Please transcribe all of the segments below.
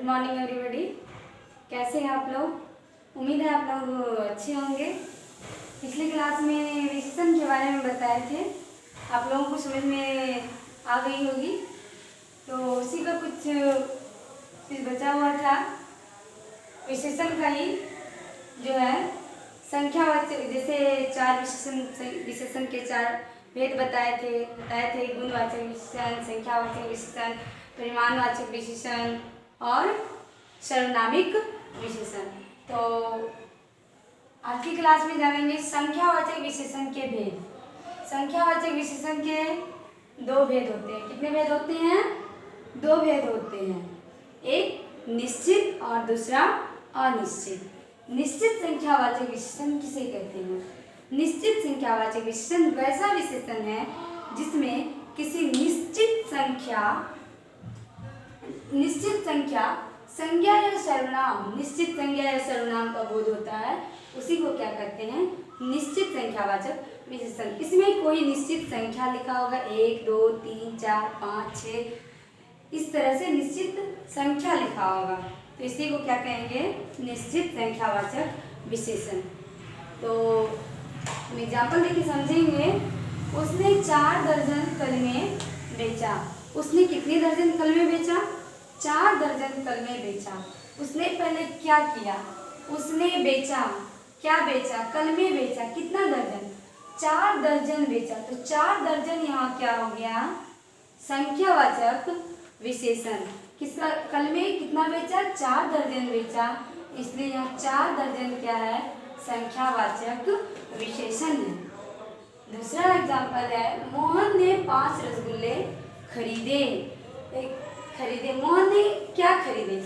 Morning everybody. कैसे हैं आप लोग? उम्मीद है आप लोग अच्छे होंगे। पिछली क्लास में विशेषण के बारे में बताए थे, आप लोगों को समझ में आ गई होगी। तो उसी का कुछ चीज़ बचा हुआ था। विशेषण का ही जो है संख्यावाचक, जैसे चार विशेषण के चार भेद बताए थे गुणवाचक विशेषण, संख्यावाचक विशेषण, परिमाणवाचक विशेषण और सर्वनामिक विशेषण। तो आज की क्लास में जानेंगे संख्यावाचक विशेषण के भेद। संख्यावाचक विशेषण के दो भेद होते हैं। कितने भेद होते हैं? दो भेद होते हैं, एक निश्चित और दूसरा अनिश्चित। निश्चित संख्यावाचक विशेषण किसे कहते हैं? निश्चित संख्यावाचक विशेषण वैसा विशेषण है जिसमें किसी निश्चित संख्या संज्ञा या सर्वनाम, निश्चित संज्ञा या सर्वनाम का बोध होता है, उसी को क्या कहते हैं? निश्चित संख्यावाचक विशेषण। इसमें कोई निश्चित संख्या लिखा होगा, 1 2 3 4 5 6, इस तरह से निश्चित संख्या लिखा होगा, तो इसी को क्या कहेंगे? निश्चित संख्यावाचक विशेषण। तो हम एग्जाम्पल देके समझेंगे। उसने 4 दर्जन कलमे बेचा। उसने कितने दर्जन कलमे बेचा? 4 दर्जन कलमे बेचा। उसने पहले क्या किया? उसने बेचा, क्या बेचा? कलमे बेचा। कितना दर्जन? 4 दर्जन बेचा। तो 4 दर्जन यहाँ क्या हो गया? संख्यावाचक विशेषण। किसका? कलमे कितना बेचा? 4 दर्जन बेचा, इसलिए यहाँ 4 दर्जन क्या है? संख्यावाचक विशेषण है। दूसरा एग्जाम्पल है, मोहन ने 5 रसगुल्ले खरीदे। मोहन ने क्या खरीदे?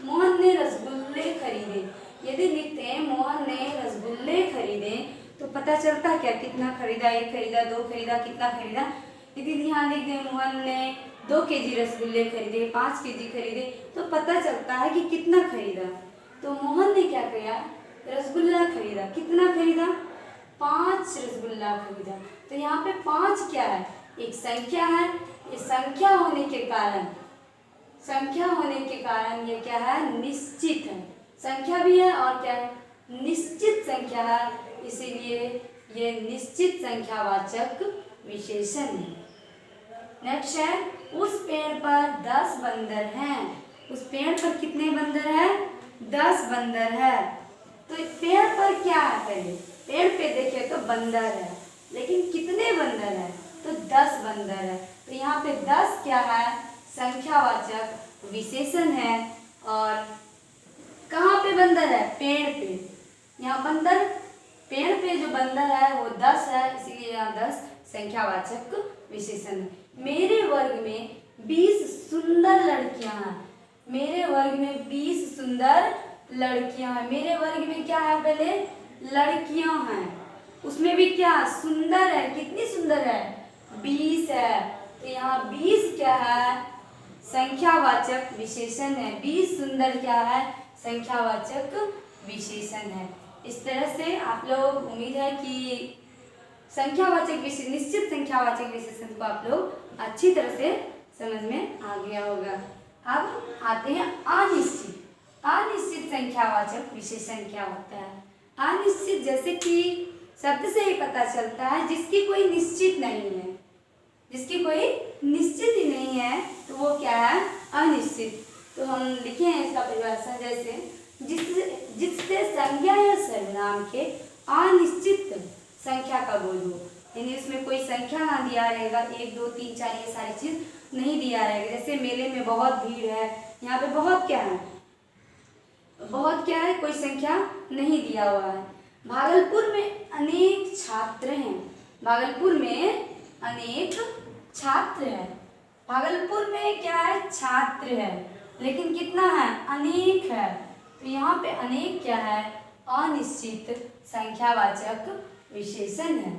मोहन ने रसगुल्ले खरीदे। यदि लिखते हैं मोहन ने रसगुल्ले खरीदे तो पता चलता क्या? कितना खरीदा? 1 खरीदा, 2 खरीदा, कितना खरीदा? यदि यहाँ लिख दें मोहन ने 2 केजी रसगुल्ले खरीदे, 5 केजी खरीदे, तो पता चलता है कि कितना खरीदा। तो मोहन ने क्या किया? रसगुल्ला खरीदा। कितना खरीदा? 5 रसगुल्ला खरीदा। तो यहाँ पे 5 क्या है? एक संख्या है। ये संख्या होने के कारण ये क्या है? निश्चित है। संख्या भी है और क्या है? निश्चित संख्या है, इसीलिए ये निश्चित संख्यावाचक विशेषण है। नेक्स्ट है, उस पेड़ पर 10 बंदर हैं। उस पेड़ पर कितने बंदर हैं? 10 बंदर है। तो पेड़ पर क्या है? पहले पेड़ पे देखे तो बंदर है, लेकिन कितने बंदर है? तो 10 बंदर है। तो यहाँ पे 10 क्या है? संख्यावाचक विशेषण है। और कहाँ पे बंदर है? पेड़ पे। यहाँ बंदर, पेड़ पे जो बंदर है वो 10 है, इसीलिए यहाँ 10 संख्यावाचक विशेषण है। मेरे वर्ग में 20 सुंदर लड़कियां हैं। मेरे वर्ग में 20 सुंदर लड़कियां हैं। मेरे वर्ग में क्या है? पहले लड़कियां हैं, उसमें भी क्या? सुंदर है। कितनी सुंदर है? 20 है। तो यहाँ 20 क्या है? संख्यावाचक विशेषण है। 20 सुंदर क्या है? संख्यावाचक विशेषण है। इस तरह से आप लोग, उम्मीद है कि संख्यावाचक विशेषण, निश्चित संख्यावाचक विशेषण को आप लोग अच्छी तरह से समझ में आ गया होगा। अब आते हैं अनिश्चित। अनिश्चित संख्यावाचक विशेषण क्या होता है? अनिश्चित, जैसे कि शब्द से ही पता चलता है, जिसकी कोई निश्चित नहीं है, जिसकी कोई निश्चित ही नहीं है, तो वो क्या है? अनिश्चित। तो हम लिखे हैं इसका परिभाषा, जैसे जिससे संज्ञा या सर्वनाम के अनिश्चित संख्या का बोध हो, यानी उसमें कोई संख्या ना दिया रहेगा, 1 2 3 4 ये सारी चीज नहीं दिया रहेगा। जैसे मेले में बहुत भीड़ है, यहाँ पे बहुत क्या है? बहुत क्या है? कोई संख्या नहीं दिया हुआ है। भागलपुर में अनेक छात्र हैं। भागलपुर में अनेक छात्र हैं। भागलपुर में क्या है? छात्र है, लेकिन कितना है? अनेक है। तो यहाँ पे अनेक क्या है? अनिश्चित संख्यावाचक विशेषण है।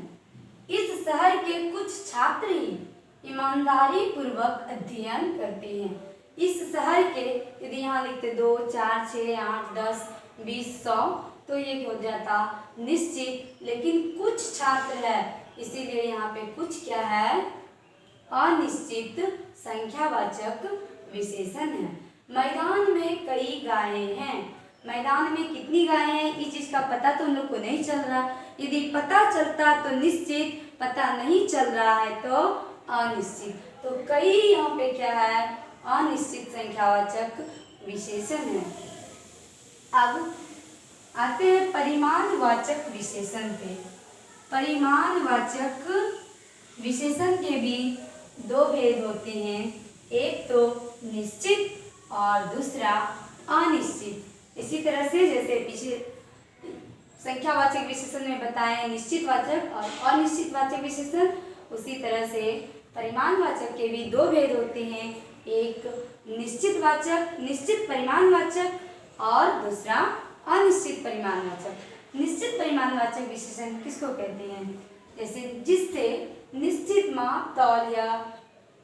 इस शहर के कुछ छात्र ही ईमानदारी पूर्वक अध्ययन करते हैं। इस शहर के, यदि यहाँ लिखते 2 4 6 8 10 20 100, तो ये हो जाता निश्चित, लेकिन कुछ छात्र है, इसीलिए यहाँ पे कुछ क्या है? अनिश्चित संख्यावाचक विशेषण है। मैदान में कई गायें हैं। मैदान में कितनी गायें हैं इस चीज का पता तो हम लोग को नहीं चल रहा। यदि पता चलता तो निश्चित, पता नहीं चल रहा है तो अनिश्चित। तो कई यहाँ पे क्या है, अनिश्चित संख्यावाचक विशेषण है। अब आते हैं परिमाणवाचक विशेषण पे। परिमाणवाचक विशेषण के भी दो भेद होते हैं, एक तो निश्चित और दूसरा अनिश्चित। इसी तरह से जैसे पीछे संख्यावाचक विशेषण में बताएं निश्चित वाचक और अनिश्चित वाचक विशेषण, उसी तरह से परिमाणवाचक के भी दो भेद होते हैं, एक निश्चित वाचक, निश्चित परिमाणवाचक और दूसरा अनिश्चित परिमाणवाचक। निश्चित परिमाणवाचक विशेषण किसको कहते हैं, जैसे जिससे निश्चित मापतौल या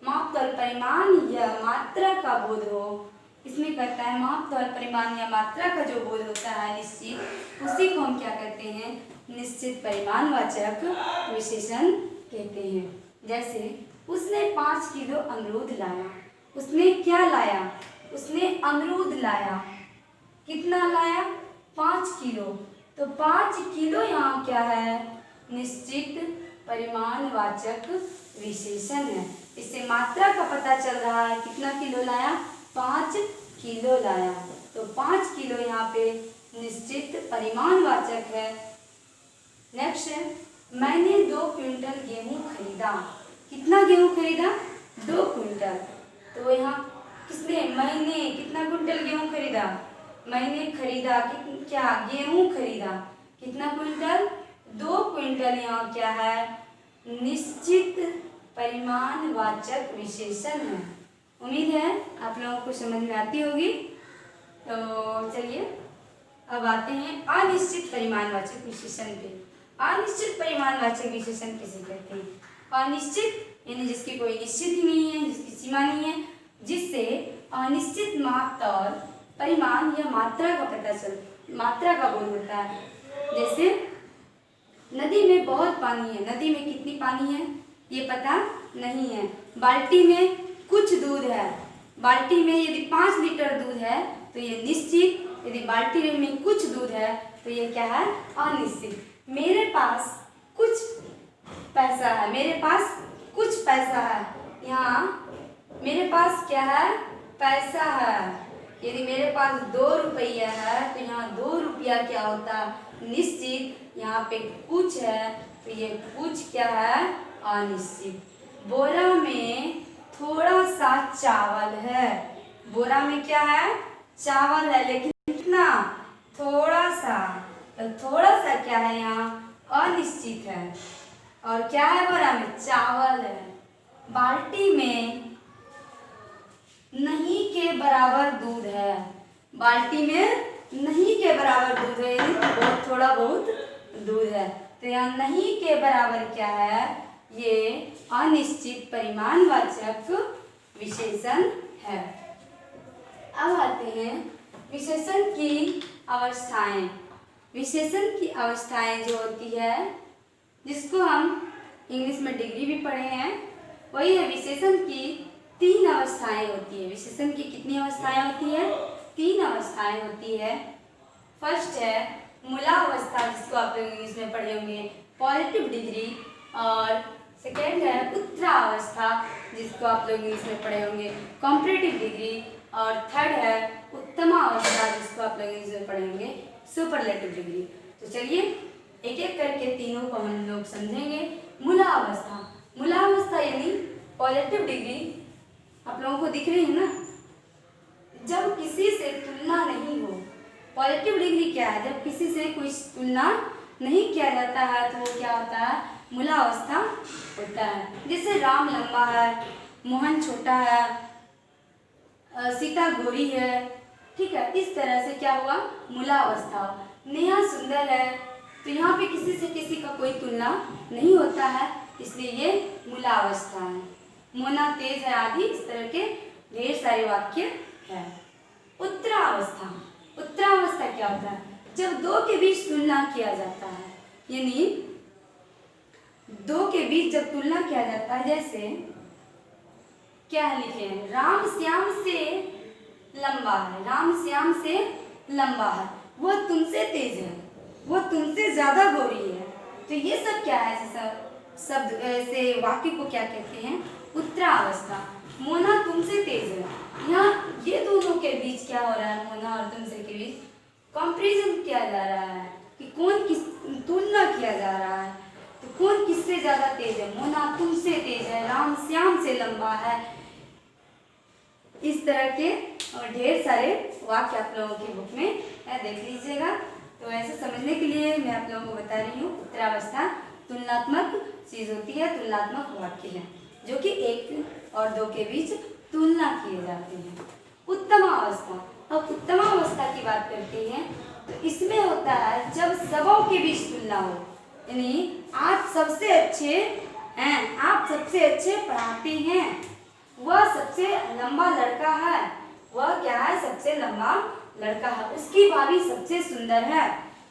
मापतौल परिमाण या मात्रा का बोध हो। इसमें कहता है मापतौल परिमाण या मात्रा का जो बोध होता है निश्चित, उसी को हम क्या कहते हैं, निश्चित परिमाणवाचक विशेषण कहते हैं। जैसे उसने 5 किलो अमरूद लाया। उसने क्या लाया, उसने अमरूद लाया। कितना लाया, 5 किलो। तो 5 किलो यहाँ क्या है, निश्चित परिमाणवाचक विशेषण है। इससे मात्रा का पता चल रहा है, कितना किलो लाया, 5 किलो लाया। तो 5 किलो यहाँ पे निश्चित परिमाणवाचक है। नेक्स्ट है, मैंने 2 क्विंटल गेहूं खरीदा। कितना गेहूं खरीदा, 2 क्विंटल। तो यहाँ किसने, मैंने कितना क्विंटल गेहूं खरीदा, मैंने खरीदा क्या, गेहूं खरीदा। कितना क्विंटल, 2 क्विंटल। यहाँ क्या है, निश्चित परिमाणवाचक विशेषण है। उम्मीद है आप लोगों को समझ में आती होगी। तो चलिए अब आते हैं अनिश्चित परिमाणवाचक विशेषण पे। अनिश्चित परिमाणवाचक विशेषण किसे कहते हैं, अनिश्चित यानी जिसकी कोई निश्चित ही नहीं है, जिसकी सीमा नहीं है, जिससे अनिश्चित मापतौल परिमाण या मात्रा का पता चल, मात्रा का बोध होता है। जैसे नदी में बहुत पानी है, नदी में कितनी पानी है ये पता नहीं है। बाल्टी में कुछ दूध है, बाल्टी में यदि 5 लीटर दूध है तो ये निश्चित, यदि बाल्टी में कुछ दूध है तो ये क्या है, अनिश्चित। मेरे पास कुछ पैसा है, मेरे पास कुछ पैसा है। यहाँ मेरे पास क्या है, पैसा है। यदि मेरे पास 2 रुपया है तो यहाँ 2 रुपया क्या होता है, निश्चित। यहाँ पे कुछ है तो ये कुछ क्या है, अनिश्चित। बोरा में थोड़ा सा चावल है। बोरा में क्या है, चावल है, लेकिन कितना, थोड़ा सा। तो थोड़ा सा क्या है, यहाँ अनिश्चित है। और क्या है, बोरा में चावल है। बाल्टी में नहीं के बराबर दूध है। बाल्टी में नहीं के बराबर दूध है, यानी बहुत थोड़ा बहुत दूध है। तो यहाँ नहीं के बराबर क्या है, ये अनिश्चित परिमाणवाचक विशेषण है। अब आते हैं विशेषण की अवस्थाएं। विशेषण की अवस्थाएं जो होती है, जिसको हम इंग्लिश में डिग्री भी पढ़े हैं, वही है विशेषण की 3 अवस्थाएं होती है। विशेषण की कितनी अवस्थाएं होती है, 3 अवस्थाएं होती है। फर्स्ट है मूलावस्था, जिसको आप लोग इंग्लिश में पढ़े होंगे, पॉजिटिव डिग्री। और सेकेंड है उत्तरावस्था, जिसको आप लोग इंग्लिश में पढ़े होंगे, कॉम्परेटिव डिग्री। और थर्ड है उत्तमावस्था, जिसको आप लोग इंग्लिश में पढ़े होंगे, सुपरलेटिव डिग्री। तो चलिए एक एक करके तीनों को हम लोग समझेंगे। मूलावस्था, मूलावस्था यानी पॉजिटिव डिग्री आप लोगों को दिख रही है ना, जब किसी से तुलना नहीं हो। पॉजिटिव डिग्री क्या है, जब किसी से कोई तुलना नहीं किया जाता है तो वो क्या होता है, मूलावस्था होता है। जैसे राम लंबा है, मोहन छोटा है, सीता गोरी है, ठीक है। इस तरह से क्या हुआ, मूलावस्था। नेहा सुंदर है, तो यहाँ पे किसी से किसी का कोई तुलना नहीं होता है, इसलिए ये मूलावस्था है। मोना तेज है आदि, इस तरह के ढेर सारे वाक्य है। उत्तरावस्था, उत्तरावस्था क्या होता है, जब 2 के बीच तुलना किया जाता है, यानी 2 के बीच जब तुलना किया जाता है। जैसे क्या लिखे हैं, राम श्याम से लंबा है, राम श्याम से लंबा है, वह तुमसे तेज है, वह तुमसे ज्यादा गोरी है। तो ये सब क्या है, ऐसे शब्द ऐसे वाक्य को क्या कहते हैं, उत्तरावस्था। मोना तुमसे तेज है, यहाँ ये दोनों के बीच क्या हो रहा है, मोना और तुमसे के बीच कंपैरिजन किया जा रहा है कि कौन किस, तुलना किया जा रहा है, तो कौन किससे ज्यादा तेज है, मोना तुमसे तेज है, राम श्याम से लंबा है। इस तरह के और ढेर सारे वाक्य आप लोगों की बुक में है, देख लीजिएगा। तो ऐसे समझने के लिए मैं आप लोगों को बता रही हूँ, उत्तरावस्था तुलनात्मक चीज होती है, तुलनात्मक वाक्य है जो कि एक और दो के बीच तुलना किए जाते हैं। उत्तमावस्था, अब उत्तमावस्था की बात करते हैं तो इसमें होता है जब सबों के बीच तुलना हो, यानी आप सबसे अच्छे हैं, आप सबसे अच्छे पढ़ाते हैं, वह सबसे लंबा लड़का है, वह क्या है, सबसे लंबा लड़का है, उसकी भाभी सबसे सुंदर है।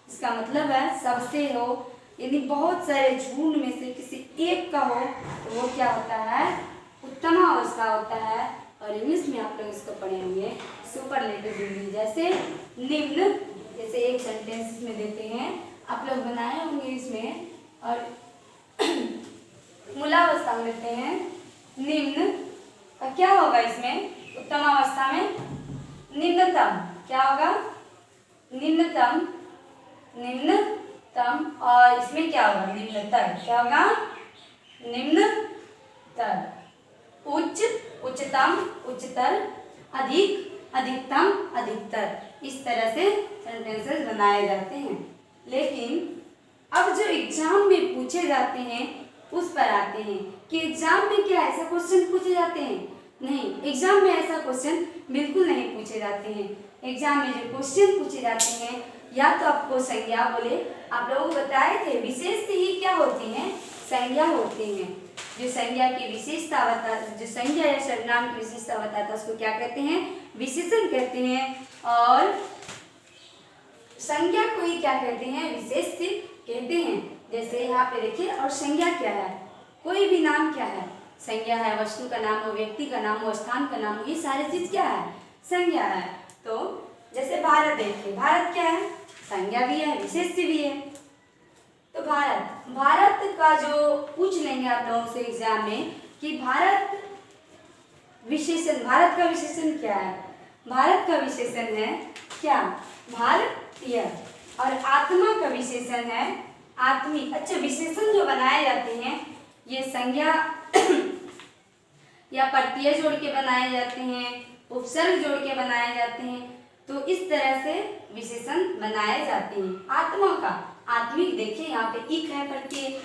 इसका मतलब है सबसे हो, यदि बहुत सारे झुंड में से किसी एक का हो तो वो क्या होता है, उत्तमावस्था होता है। और इंग्लिश में आप लोग इसको पढ़ेंगे सुपरलेटिव डिग्री। जैसे निम्न, जैसे एक सेंटेंस इसमें देते हैं, आप लोग बनाए होंगे इसमें, और मूलावस्था में देते हैं निम्न, और क्या होगा इसमें, उत्तमावस्था में निम्नतम, क्या होगा, निम्नतम, निम्नतम, और इसमें क्या होगा, निम्नतर, क्या होगा, निम्नतर, उच्च, उच्चतम, उच्चतर, अधिक, अधिकतम, अधिकतर। इस तरह से सेंटेंसेस बनाए जाते हैं। लेकिन अब जो एग्जाम में पूछे जाते हैं उस पर आते हैं कि एग्जाम में क्या ऐसा क्वेश्चन पूछे जाते हैं, नहीं, एग्जाम में ऐसा क्वेश्चन बिल्कुल नहीं पूछे जाते हैं। एग्जाम में जो क्वेश्चन पूछे जाते हैं, या तो आपको संज्ञा बोले, आप लोगों को बताए थे विशेष ही क्या होती हैं, संज्ञा होती हैं। जो संज्ञा की विशेषता बता, जो संज्ञा या सर्वनाम की विशेषता बताता है उसको क्या कहते हैं, विशेषण कहते हैं। और संज्ञा को ही क्या कहते हैं, विशेष कहते हैं। जैसे यहाँ पे देखिए, और संज्ञा क्या है, कोई भी नाम क्या है, संज्ञा है, वस्तु का नाम हो, व्यक्ति का नाम हो, स्थान का नाम हो, ये सारी चीज क्या है, संज्ञा है। तो जैसे भारत देखिए, भारत क्या है, संज्ञा भी है, विशेष भी है। तो भारत, भारत का जो पूछ लेंगे आप लोगों से एग्जाम में कि भारत विशेषण, भारत का विशेषण क्या है, भारत का विशेषण है क्या, भारतीय। और आत्मा का विशेषण है आत्मिक। अच्छा, विशेषण जो बनाए जाते हैं ये संज्ञा या प्रत्यय जोड़ के बनाए जाते हैं, उपसर्ग जोड़ के बनाए जाते हैं। तो इस तरह से विशेषण बनाए जाते हैं। आत्मा का, आत्मिक देखिए यहाँ पे इक है प्रत्यय,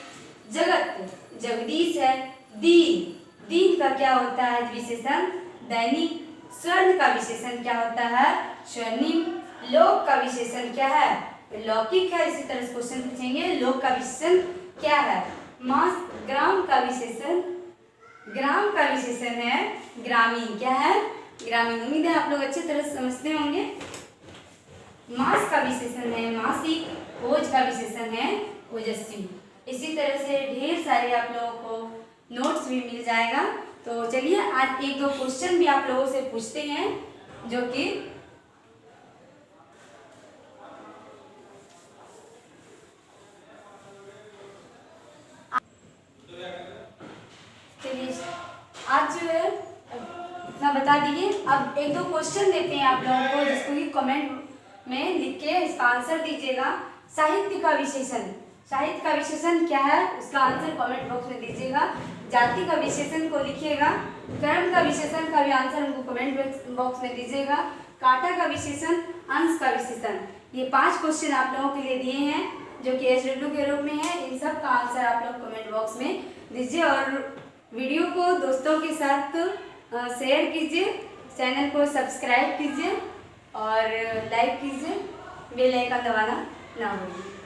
जगत, जगदीश है, दीन, दीन का क्या होता है विशेषण, दैनिक। स्वर्ण का विशेषण क्या होता है, स्वर्णिम। लोक का विशेषण क्या है, लौकिक है। इसी तरह से क्वेश्चन पूछेंगे, लोक का विशेषण क्या है, मास। ग्राम का विशेषण, ग्राम का विशेषण है ग्रामीण, क्या है, ग्रामीण। उम्मीद है आप लोग अच्छी तरह से समझते होंगे। मास का विशेषण है मासिक। ओज का विशेषण है ओजस्वी। इसी तरह से ढेर सारे आप लोगों को नोट्स भी मिल जाएगा। तो चलिए आज एक दो क्वेश्चन भी आप लोगों से पूछते हैं, जो कि चलिए आज जो है इतना बता दिए। अब एक दो क्वेश्चन देते हैं आप लोगों को, जिसको कि कमेंट में लिख के इसका आंसर दीजिएगा। साहित्य का विशेषण, साहित्य का विशेषण क्या है, उसका आंसर कमेंट बॉक्स में दीजिएगा। जाति का विशेषण को लिखिएगा। कर्म का विशेषण का भी आंसर हमको कमेंट बॉक्स में दीजिएगा। कांटा का विशेषण, अंश का विशेषण, ये 5 क्वेश्चन आप लोगों के लिए दिए हैं, जो कि SW के रूप में है। इन सब का आंसर आप लोग कमेंट बॉक्स में दीजिए और वीडियो को दोस्तों के साथ शेयर कीजिए, चैनल को सब्सक्राइब कीजिए और लाइक कीजिए, बेल आइकन दबाना ना भूलिए।